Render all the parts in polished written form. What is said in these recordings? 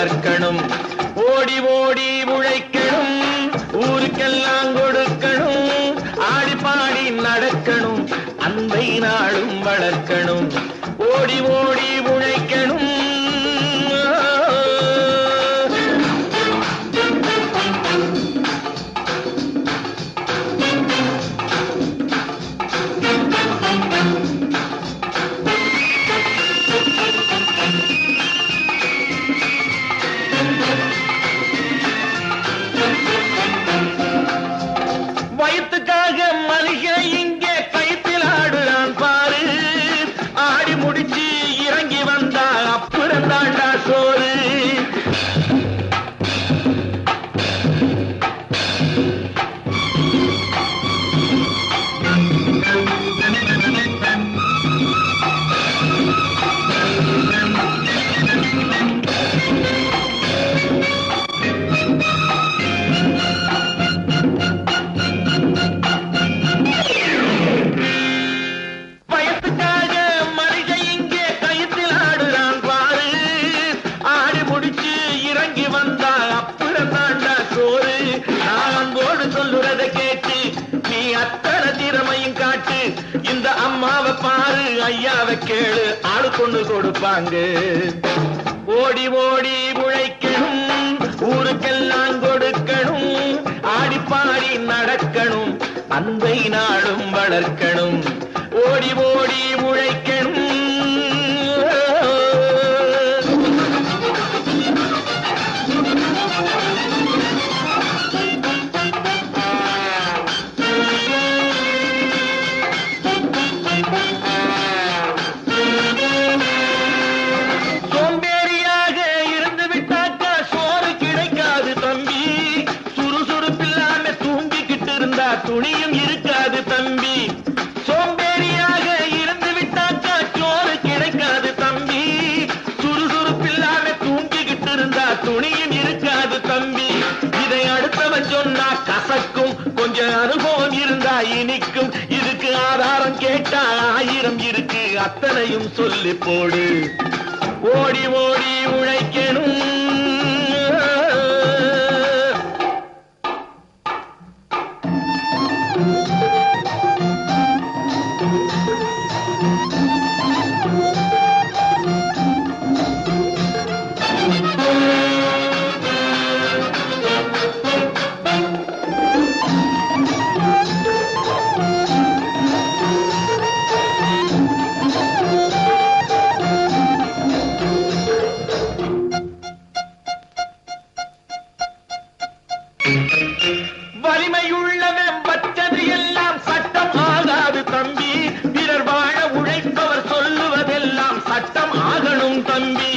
வளர்க்கணும். ஓடி ஓடி உழைக்கணும், ஊருக்கெல்லாம் கொடுக்கணும், ஆடி பாடி நடக்கணும், அன்பை நாளும் வளர்க்கணும். ஓடி ஓடி உழைக்கணும். வயிற்றுக்காக மனுஷன் இங்கே கைத்தில் ஆடுறான் பாரு. ஆடி முடிச்சு இறங்கி வந்தா அப்புறம் தாண்டா சோறு. கேட்டு நீ அத்தனை திறமையும் காட்டு. இந்த அம்மாவை பாரு, ஐயாவை கேளு, ஆளு கொண்டு கொடுப்பாங்க. ஓடி ஓடி உழைக்கணும், ஊருக்கெல்லாம் கொடுக்கணும், ஆடி பாடி நடக்கணும், அன்பை நாளும் வளர்க்கணும். ஓடி ஓடி உழைக்கணும். சோம்பேறியாக இருந்து விட்டாக்கா சோறு கிடைக்காது தம்பி. சுறுசுறுப்பில்லாம தூங்கிக்கிட்டு இருந்தா துணியும் இருக்காது தம்பி. சோம்பேறியாக இருந்து விட்டாக்கா சோறு கிடைக்காது தம்பி. சுறுசுறுப்பில்லாம தூங்கிக்கிட்டு இருந்தா துணியும் இருக்காது தம்பி. இதை அடுத்தவன் சொன்னா கசக்கும், கொஞ்சம் அனுபவம் இருந்தா இனிக்கும். இதுக்கு ஆதாரம் கேட்டா 1000 இருக்கு, அத்தனையும் சொல்லி போடு. ஓடி ஓடி உழைக்கணும். வலிமையுள்ளவன் வச்சது எல்லாம் சட்டம் ஆகாது தம்பி. பிறர் வாழ உழைப்பவர் சொல்லுவதெல்லாம் சட்டம் ஆகணும் தம்பி.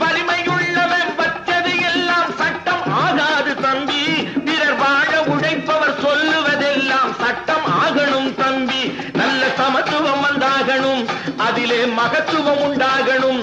வலிமையுள்ளவன் வச்சது எல்லாம் சட்டம் ஆகாது தம்பி. பிறர் வாழ உழைப்பவர் சொல்லுவதெல்லாம் சட்டம் ஆகணும் தம்பி. நல்ல சமத்துவம் வந்தாகணும், அதிலே மகத்துவம் உண்டாகணும்.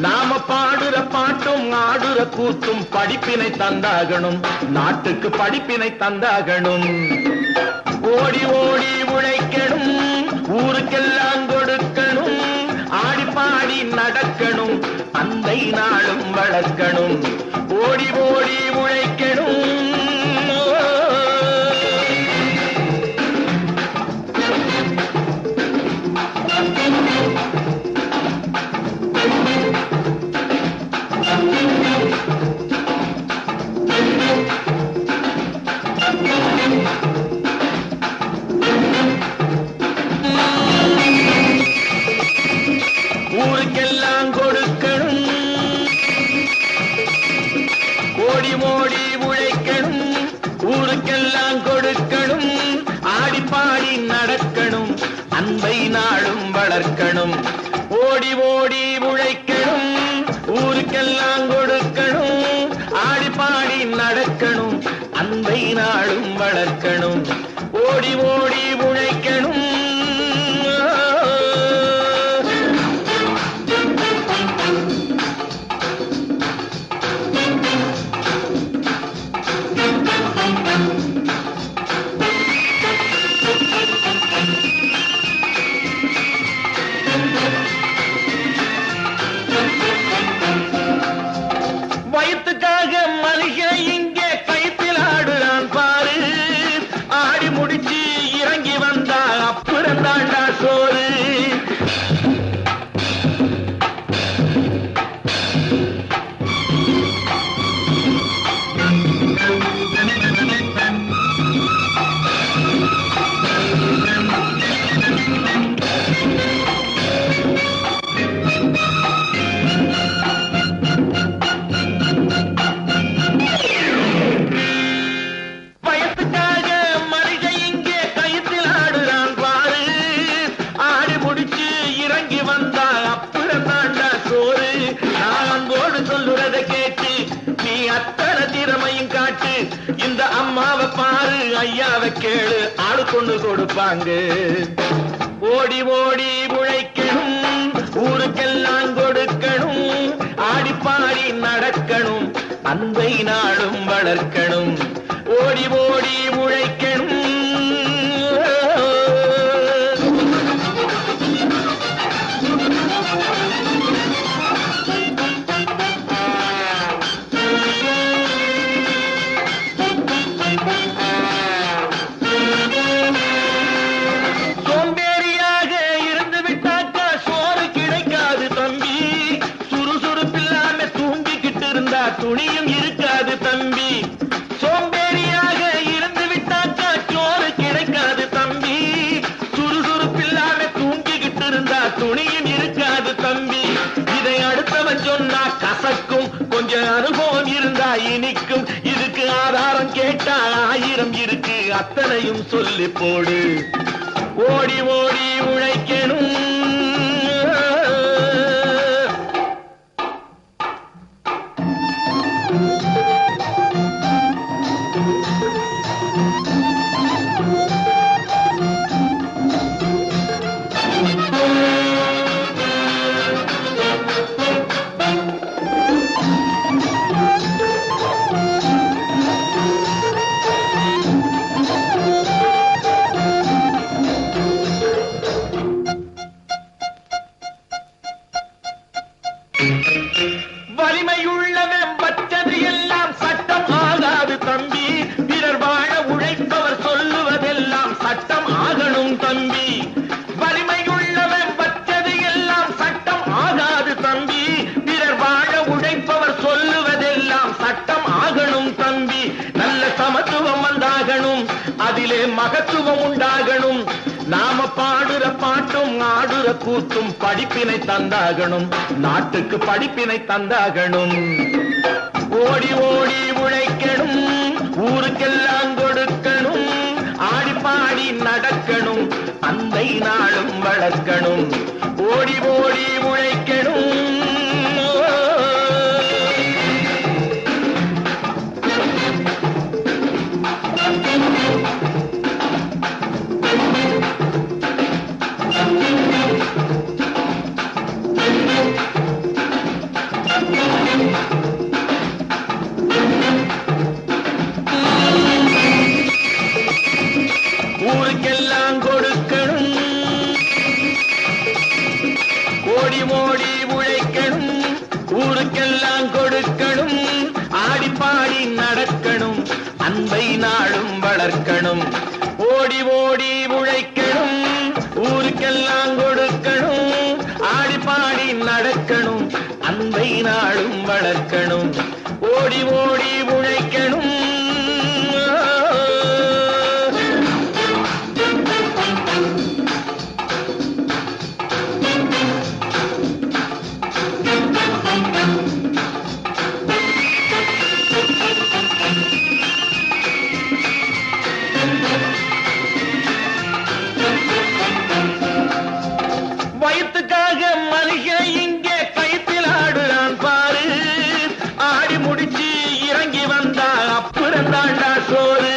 நாம பாடுற பாட்டும் ஆடுற கூத்தும் படிப்பினை தந்தாகணும், நாட்டுக்கு படிப்பினை தந்தாகணும். ஓடி ஓடி உழைக்கணும், ஊருக்கெல்லாம் கொடுக்கணும், ஆடி பாடி நடக்கணும், அன்பை நாளும் வளர்க்கணும். ஓடி ஓடி உழைக்கணும். ஊருக்கெல்லாம் கொடுக்கணும், ஓடி ஓடி உழைக்கணும், ஊருக்கெல்லாம் கொடுக்கணும், ஆடி பாடி நடக்கணும், அன்பை நாளும் வளர்க்கணும். ஓடி ஓடி உழைக்கணும், ஊருக்கெல்லாம் கொடுக்கணும், ஆடி பாடி நடக்கணும், அன்பை நாளும் வளர்க்கணும். ஓடி ஓடி உழைக்கணும். வயிற்று அன்போடு சொல்லுறத கேட்டு நீ அத்தனை திறமையும் காட்டு. இந்த அம்மாவை பாரு, ஐயாவை கேளு, ஆளு கொண்டு கொடுப்பாங்க. ஓடி ஓடி உழைக்கணும், ஊருக்கெல்லாம் கொடுக்கணும், ஆடி பாடி நடக்கணும், அன்பை நாளும் வளர்க்கணும். ஓடி ஓடி உழைக்கணும். சோம்பேறியாக இருந்து விட்டாக்கா சோறு கிடைக்காது தம்பி. சுறுசுறுப்பில்லாம தூங்கிக்கிட்டு இருந்தா துணியும் இருக்காது தம்பி. சோம்பேறியாக இருந்து விட்டாக்கா சோறு கிடைக்காது தம்பி. சுறுசுறுப்பில்லாம தூங்கிக்கிட்டு இருந்தா துணியும் இருக்காது தம்பி. இதை அடுத்தவன் சொன்னா கசக்கும், கொஞ்சம் அனுபவம் இருந்தா இனிக்கும். இதுக்கு ஆதாரம் கேட்டா 1000 இருக்கு, அத்தனையும் சொல்லி போடு. ஓடி ஓடி உழைக்கணும். வலிமையுள்ளவன் வச்சது எல்லாம் சட்டம் ஆகாது தம்பி. பிறர் வாழ உழைப்பவர் சொல்லுவதெல்லாம் சட்டம் ஆகணும் தம்பி. வலிமையுள்ளவன் வச்சது எல்லாம் சட்டம் ஆகாது தம்பி. பிறர் வாழ உழைப்பவர் சொல்லுவதெல்லாம் சட்டம் ஆகணும் தம்பி. நல்ல சமத்துவம் வந்தாகணும், அதிலே மகத்துவம் உண்டாகணும். நாம பாடுற பாட்டும் ஆடுற கூத்தும் படிப்பினை தந்தாகணும், நாட்டுக்கு படிப்பினை தந்தாகணும். ஓடி ஓடி உழைக்கணும், ஊருக்கெல்லாம் கொடுக்கணும், ஆடி பாடி நடக்கணும், அன்பை நாளும் வளர்க்கணும். ஓடி ஓடி உழைக்கணும். ஊருக்கெல்லாம் கொடுக்கணும், ஓடி ஓடி உழைக்கணும், ஊருக்கெல்லாம் கொடுக்கணும், ஆடி பாடி நடக்கணும், அன்பை நாளும் வளர்க்கணும். ஓடி ஓடி உழைக்கணும், ஊருக்கெல்லாம் கொடுக்கணும், ஆடி பாடி நடக்கணும், அன்பை நாளும் வளர்க்கணும். ஓடி ஓடி உழைக்கணும். வயிற்றுக்காக மனுஷ இங்கே கயிற்றில் ஆடுறான் பாரு. ஆடி முடிச்சு இறங்கி வந்தா அப்புறம் தாண்டா சோறு.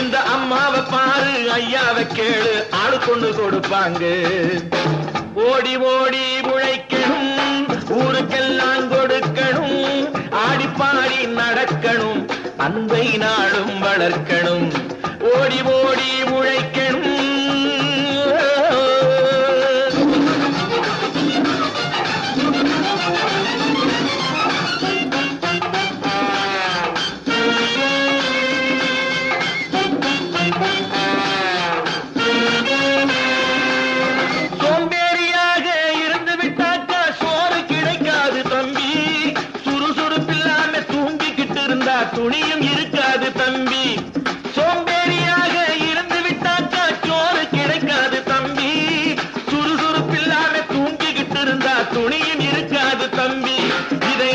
இந்த அம்மாவை பாரு, ஐயாவை கேளு, ஆளு கொண்டு கொடுப்பாங்க. ஓடி ஓடி உழைக்கணும், ஊருக்கெல்லாம் கொடுக்கணும், ஆடி பாடி நடக்கணும், அன்பை நாளும் வளர்க்கணும். ஓடி ஓடி உழைக்கணும். துணியும் இருக்காது தம்பி. சோம்பேறி